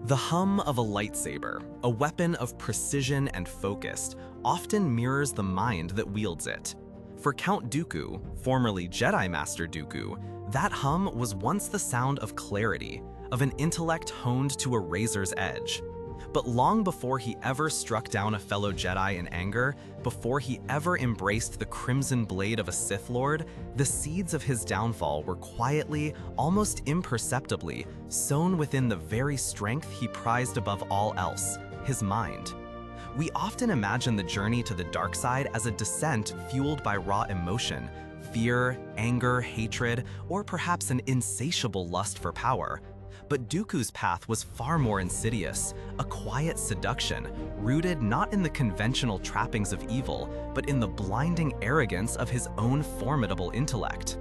The hum of a lightsaber, a weapon of precision and focus, often mirrors the mind that wields it. For Count Dooku, formerly Jedi Master Dooku, that hum was once the sound of clarity, of an intellect honed to a razor's edge. But long before he ever struck down a fellow Jedi in anger, before he ever embraced the crimson blade of a Sith Lord, the seeds of his downfall were quietly, almost imperceptibly, sown within the very strength he prized above all else, his mind. We often imagine the journey to the dark side as a descent fueled by raw emotion, fear, anger, hatred, or perhaps an insatiable lust for power. But Dooku's path was far more insidious, a quiet seduction, rooted not in the conventional trappings of evil, but in the blinding arrogance of his own formidable intellect.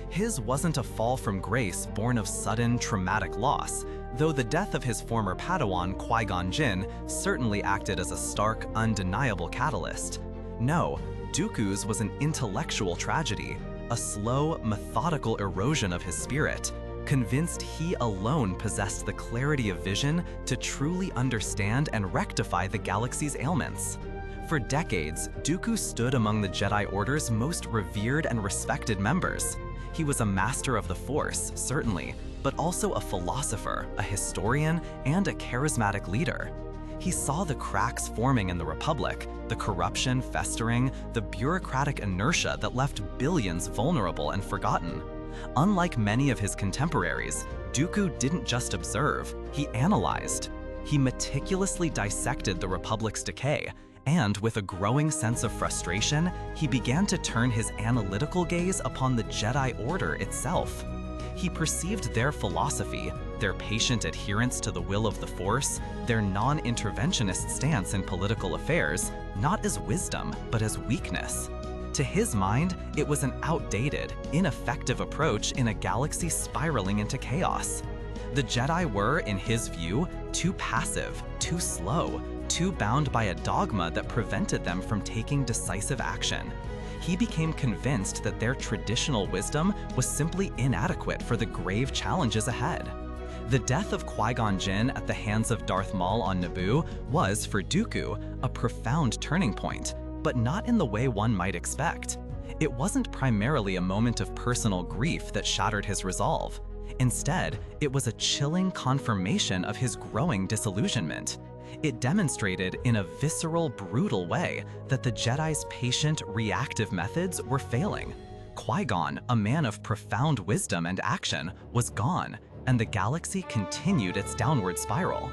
His wasn't a fall from grace born of sudden, traumatic loss, though the death of his former Padawan, Qui-Gon Jinn, certainly acted as a stark, undeniable catalyst. No, Dooku's was an intellectual tragedy, a slow, methodical erosion of his spirit, convinced he alone possessed the clarity of vision to truly understand and rectify the galaxy's ailments. For decades, Dooku stood among the Jedi Order's most revered and respected members. He was a master of the Force, certainly, but also a philosopher, a historian, and a charismatic leader. He saw the cracks forming in the Republic, the corruption festering, the bureaucratic inertia that left billions vulnerable and forgotten. Unlike many of his contemporaries, Dooku didn't just observe, he analyzed. He meticulously dissected the Republic's decay, and with a growing sense of frustration, he began to turn his analytical gaze upon the Jedi Order itself. He perceived their philosophy, their patient adherence to the will of the Force, their non-interventionist stance in political affairs, not as wisdom, but as weakness. To his mind, it was an outdated, ineffective approach in a galaxy spiraling into chaos. The Jedi were, in his view, too passive, too slow, too bound by a dogma that prevented them from taking decisive action. He became convinced that their traditional wisdom was simply inadequate for the grave challenges ahead. The death of Qui-Gon Jinn at the hands of Darth Maul on Naboo was, for Dooku, a profound turning point, but not in the way one might expect. It wasn't primarily a moment of personal grief that shattered his resolve. Instead, it was a chilling confirmation of his growing disillusionment. It demonstrated in a visceral, brutal way that the Jedi's patient, reactive methods were failing. Qui-Gon, a man of profound wisdom and action, was gone, and the galaxy continued its downward spiral.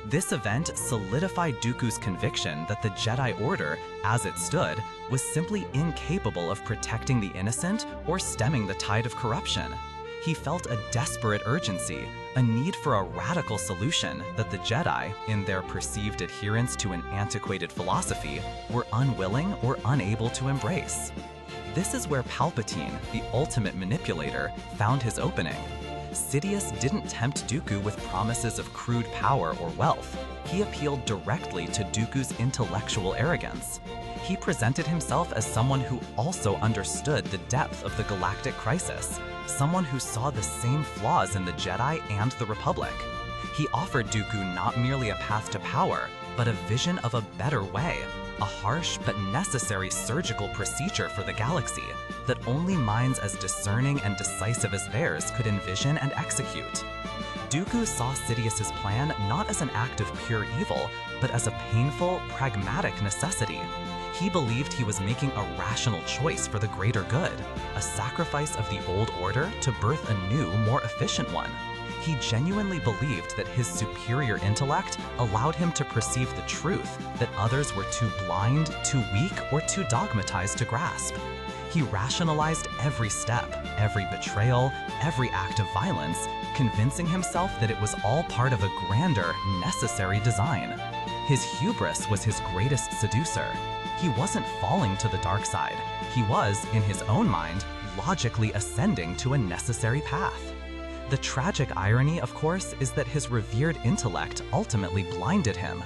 This event solidified Dooku's conviction that the Jedi Order, as it stood, was simply incapable of protecting the innocent or stemming the tide of corruption. He felt a desperate urgency, a need for a radical solution that the Jedi, in their perceived adherence to an antiquated philosophy, were unwilling or unable to embrace. This is where Palpatine, the ultimate manipulator, found his opening. Sidious didn't tempt Dooku with promises of crude power or wealth. He appealed directly to Dooku's intellectual arrogance. He presented himself as someone who also understood the depth of the galactic crisis, someone who saw the same flaws in the Jedi and the Republic. He offered Dooku not merely a path to power, but a vision of a better way, a harsh but necessary surgical procedure for the galaxy that only minds as discerning and decisive as theirs could envision and execute. Dooku saw Sidious's plan not as an act of pure evil, but as a painful, pragmatic necessity. He believed he was making a rational choice for the greater good, a sacrifice of the old order to birth a new, more efficient one. He genuinely believed that his superior intellect allowed him to perceive the truth that others were too blind, too weak, or too dogmatized to grasp. He rationalized every step, every betrayal, every act of violence, convincing himself that it was all part of a grander, necessary design. His hubris was his greatest seducer. He wasn't falling to the dark side. He was, in his own mind, logically ascending to a necessary path. The tragic irony, of course, is that his revered intellect ultimately blinded him.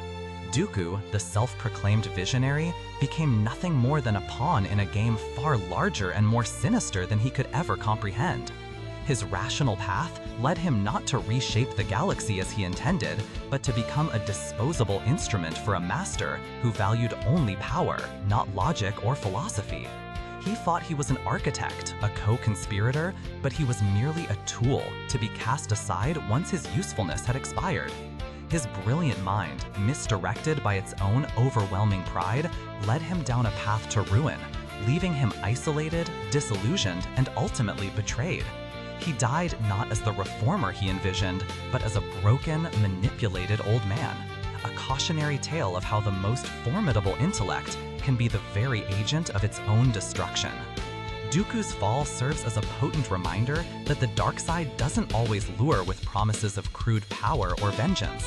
Dooku, the self-proclaimed visionary, became nothing more than a pawn in a game far larger and more sinister than he could ever comprehend. His rational path led him not to reshape the galaxy as he intended, but to become a disposable instrument for a master who valued only power, not logic or philosophy. He thought he was an architect, a co-conspirator, but he was merely a tool to be cast aside once his usefulness had expired. His brilliant mind, misdirected by its own overwhelming pride, led him down a path to ruin, leaving him isolated, disillusioned, and ultimately betrayed. He died not as the reformer he envisioned, but as a broken, manipulated old man. A cautionary tale of how the most formidable intellect can be the very agent of its own destruction. Dooku's fall serves as a potent reminder that the dark side doesn't always lure with promises of crude power or vengeance.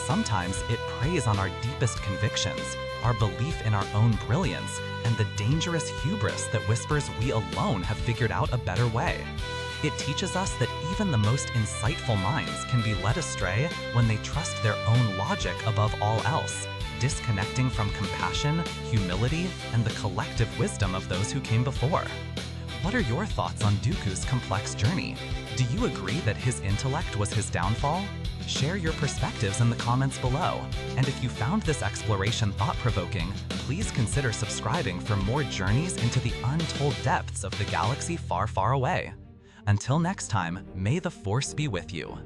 Sometimes it preys on our deepest convictions, our belief in our own brilliance, and the dangerous hubris that whispers we alone have figured out a better way. It teaches us that even the most insightful minds can be led astray when they trust their own logic above all else, disconnecting from compassion, humility, and the collective wisdom of those who came before. What are your thoughts on Dooku's complex journey? Do you agree that his intellect was his downfall? Share your perspectives in the comments below. And if you found this exploration thought-provoking, please consider subscribing for more journeys into the untold depths of the galaxy far, far away. Until next time, may the Force be with you.